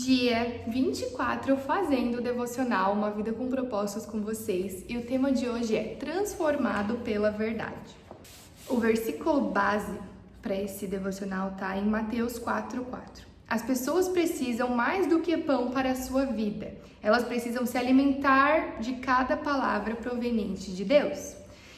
Dia 24, fazendo o devocional Uma Vida com Propósitos com vocês. E o tema de hoje é Transformado pela Verdade. O versículo base para esse devocional está em Mateus 4:4. As pessoas precisam mais do que pão para a sua vida. Elas precisam se alimentar de cada palavra proveniente de Deus.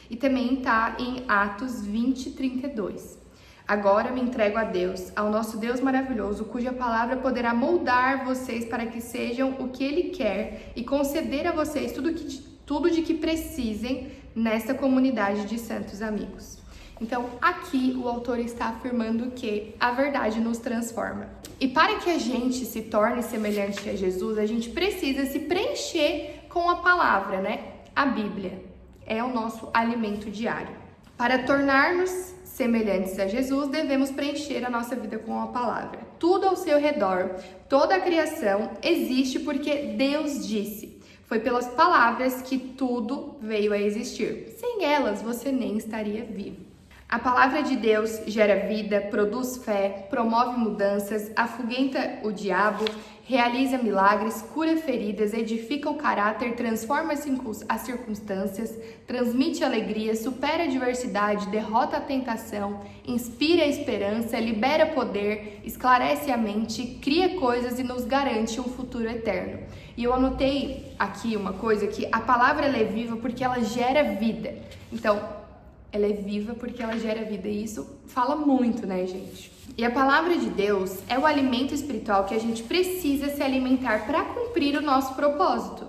E também está em Atos 20:32. Agora me entrego a Deus, ao nosso Deus maravilhoso, cuja palavra poderá moldar vocês para que sejam o que Ele quer e conceder a vocês tudo de que precisem nesta comunidade de santos amigos. Então, aqui o autor está afirmando que a verdade nos transforma. E para que a gente se torne semelhante a Jesus, a gente precisa se preencher com a palavra, né? A Bíblia é o nosso alimento diário. Para tornar-nos semelhantes a Jesus, devemos preencher a nossa vida com a palavra. Tudo ao seu redor, toda a criação existe porque Deus disse. Foi pelas palavras que tudo veio a existir. Sem elas, você nem estaria vivo. A palavra de Deus gera vida, produz fé, promove mudanças, afugenta o diabo, realiza milagres, cura feridas, edifica o caráter, transforma as circunstâncias, transmite alegria, supera a adversidade, derrota a tentação, inspira a esperança, libera poder, esclarece a mente, cria coisas e nos garante um futuro eterno. E eu anotei aqui uma coisa, que a palavra ela é viva porque ela gera vida. Então, ela é viva porque ela gera vida, e isso fala muito, né, gente? E a palavra de Deus é o alimento espiritual que a gente precisa se alimentar para cumprir o nosso propósito.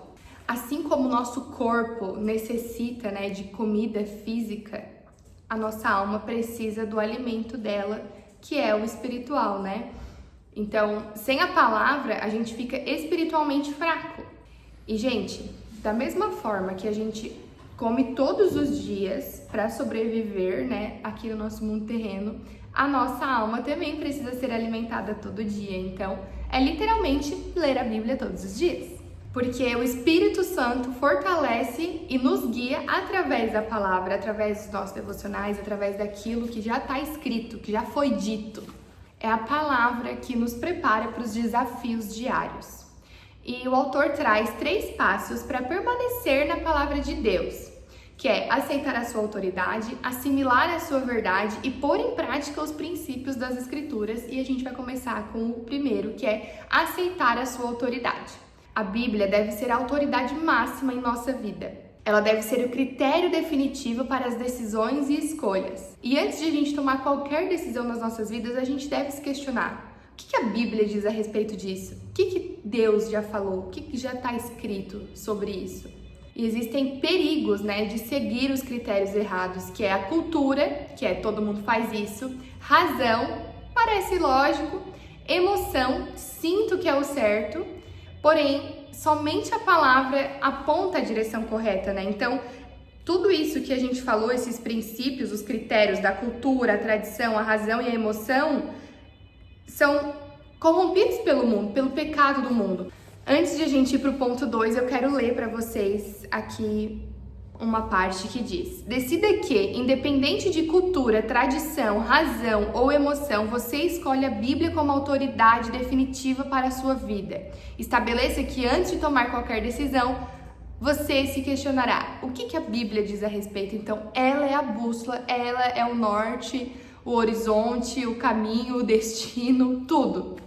Assim como o nosso corpo necessita, né, de comida física, a nossa alma precisa do alimento dela, que é o espiritual, né? Então, sem a palavra, a gente fica espiritualmente fraco. E, gente, da mesma forma que a gente come todos os dias para sobreviver, né, aqui no nosso mundo terreno, a nossa alma também precisa ser alimentada todo dia. Então, é literalmente ler a Bíblia todos os dias. Porque o Espírito Santo fortalece e nos guia através da palavra, através dos nossos devocionais, através daquilo que já está escrito, que já foi dito. É a palavra que nos prepara para os desafios diários. E o autor traz 3 passos para permanecer na palavra de Deus, que é aceitar a sua autoridade, assimilar a sua verdade e pôr em prática os princípios das Escrituras. E a gente vai começar com o primeiro, que é aceitar a sua autoridade. A Bíblia deve ser a autoridade máxima em nossa vida. Ela deve ser o critério definitivo para as decisões e escolhas. E antes de a gente tomar qualquer decisão nas nossas vidas, a gente deve se questionar: o que a Bíblia diz a respeito disso? O que Deus já falou? O que já está escrito sobre isso? E existem perigos, né, de seguir os critérios errados, que é a cultura, que é todo mundo faz isso, razão, parece lógico, emoção, sinto que é o certo, porém, somente a palavra aponta a direção correta, né? Então, tudo isso que a gente falou, esses princípios, os critérios da cultura, a tradição, a razão e a emoção, são corrompidos pelo mundo, pelo pecado do mundo. Antes de a gente ir para o ponto 2, eu quero ler para vocês aqui uma parte que diz: decida que, independente de cultura, tradição, razão ou emoção, você escolhe a Bíblia como autoridade definitiva para a sua vida. Estabeleça que antes de tomar qualquer decisão, você se questionará: o que a Bíblia diz a respeito? Então, ela é a bússola, ela é o norte, o horizonte, o caminho, o destino, tudo.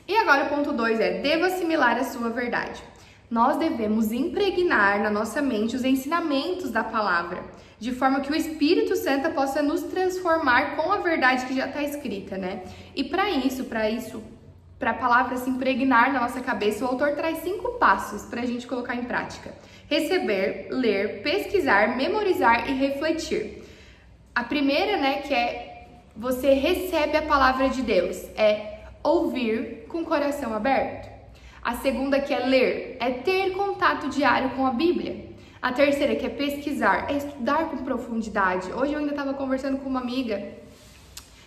E agora o ponto 2 é: deva assimilar a sua verdade. Nós devemos impregnar na nossa mente os ensinamentos da palavra, de forma que o Espírito Santo possa nos transformar com a verdade que já está escrita, né? E para a palavra se impregnar na nossa cabeça, o autor traz 5 passos para a gente colocar em prática: receber, ler, pesquisar, memorizar e refletir. A primeira, né, que é você recebe a palavra de Deus, é ouvir com o coração aberto. A segunda, que é ler, é ter contato diário com a Bíblia. A terceira, que é pesquisar, é estudar com profundidade. Hoje eu ainda estava conversando com uma amiga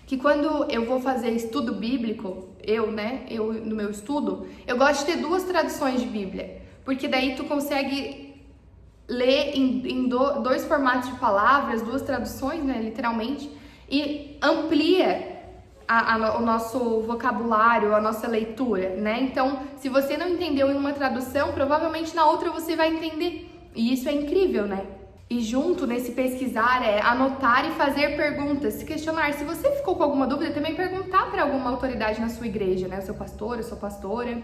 que quando eu vou fazer estudo bíblico, eu no meu estudo, eu gosto de ter 2 traduções de Bíblia, porque daí tu consegue ler em 2 formatos de palavras, 2 traduções, né, literalmente, e amplia o nosso vocabulário, a nossa leitura, né? Então, se você não entendeu em uma tradução, provavelmente na outra você vai entender. E isso é incrível, né? E junto nesse pesquisar é anotar e fazer perguntas, se questionar. Se você ficou com alguma dúvida, também perguntar para alguma autoridade na sua igreja, né? O seu pastor, a sua pastora.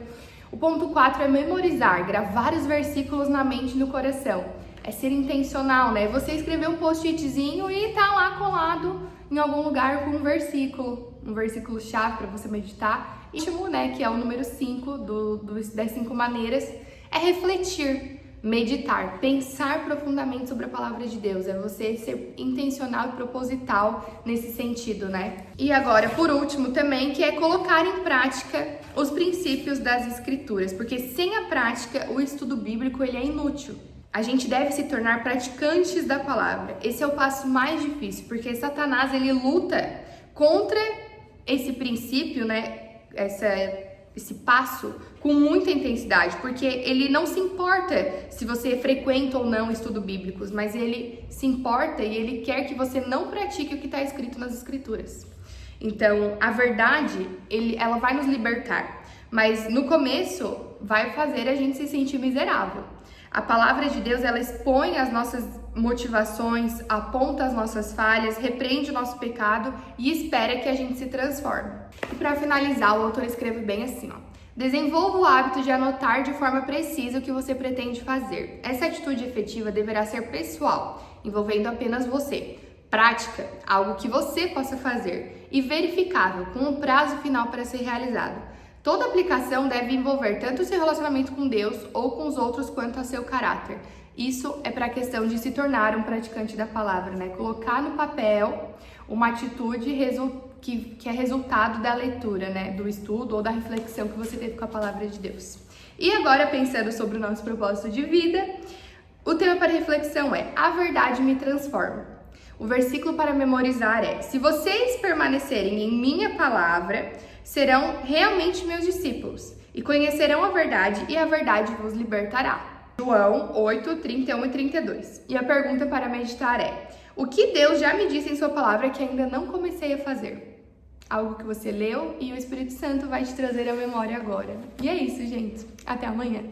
O ponto 4 é memorizar, gravar os versículos na mente e no coração. É ser intencional, né? Você escrever um post-itzinho e tá lá colado em algum lugar com um versículo chave para você meditar. E o último, né, que é o número 5 das 5 maneiras, é refletir, meditar, pensar profundamente sobre a palavra de Deus. É você ser intencional e proposital nesse sentido, né? E agora, por último também, que é colocar em prática os princípios das escrituras, porque sem a prática, o estudo bíblico ele é inútil. A gente deve se tornar praticantes da palavra. Esse é o passo mais difícil, porque Satanás ele luta contra esse princípio, né? Esse passo com muita intensidade, porque ele não se importa se você frequenta ou não estudos bíblicos, mas ele se importa e ele quer que você não pratique o que está escrito nas escrituras. Então, a verdade, ela vai nos libertar, mas no começo vai fazer a gente se sentir miserável. A palavra de Deus, ela expõe as nossas motivações, aponta as nossas falhas, repreende o nosso pecado e espera que a gente se transforme. E para finalizar, o autor escreve bem assim, ó: desenvolva o hábito de anotar de forma precisa o que você pretende fazer. Essa atitude efetiva deverá ser pessoal, envolvendo apenas você. Prática, algo que você possa fazer. E verificável, com um prazo final para ser realizado. Toda aplicação deve envolver tanto o seu relacionamento com Deus ou com os outros quanto a seu caráter. Isso é para a questão de se tornar um praticante da palavra, né? Colocar no papel uma atitude que é resultado da leitura, né? Do estudo ou da reflexão que você teve com a palavra de Deus. E agora, pensando sobre o nosso propósito de vida, o tema para reflexão é: a verdade me transforma. O versículo para memorizar é: se vocês permanecerem em minha palavra, serão realmente meus discípulos e conhecerão a verdade e a verdade vos libertará. João 8, 31 e 32. E a pergunta para meditar é: o que Deus já me disse em sua palavra que ainda não comecei a fazer? Algo que você leu e o Espírito Santo vai te trazer à memória agora. E é isso, gente. Até amanhã.